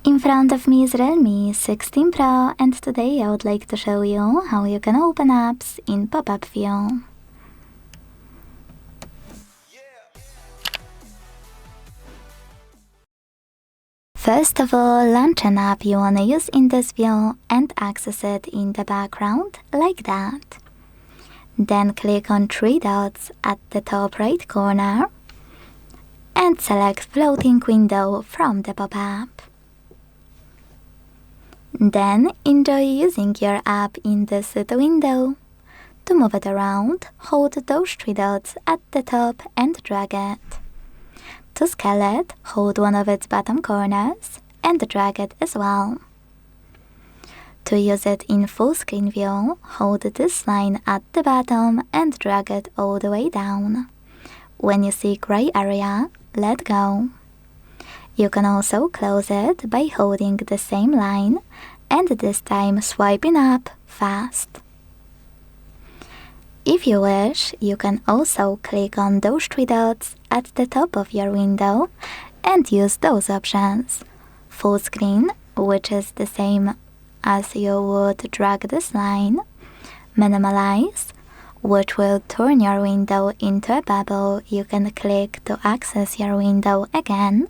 In front of me is Realme 16 Pro, and today I would like to show you how you can open apps in pop-up view. First of all, launch an app you wanna use in this view and access it in the background like that. Then click on three dots at the top right corner and select floating window from the pop-up. Then enjoy using your app in this window. To move it around, hold those three dots at the top and drag it. To scale it, hold one of its bottom corners and drag it as well. To use it in full screen view, hold this line at the bottom and drag it all the way down. When you see gray area, let go. You can also close it by holding the same line and this time swiping up fast. If you wish, you can also click on those three dots at the top of your window and use those options. Full screen, which is the same as you would drag this line. Minimalize, which will turn your window into a bubble you can click to access your window again.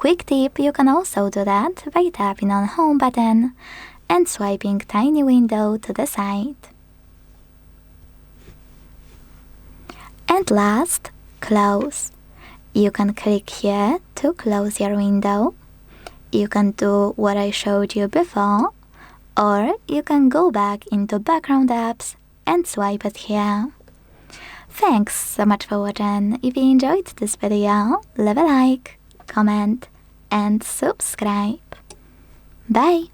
Quick tip, you can also do that by tapping on Home button and swiping tiny window to the side. And last, close. You can click here to close your window. You can do what I showed you before, or you can go back into background apps and swipe it here. Thanks so much for watching. If you enjoyed this video, leave a like, comment and subscribe. Bye!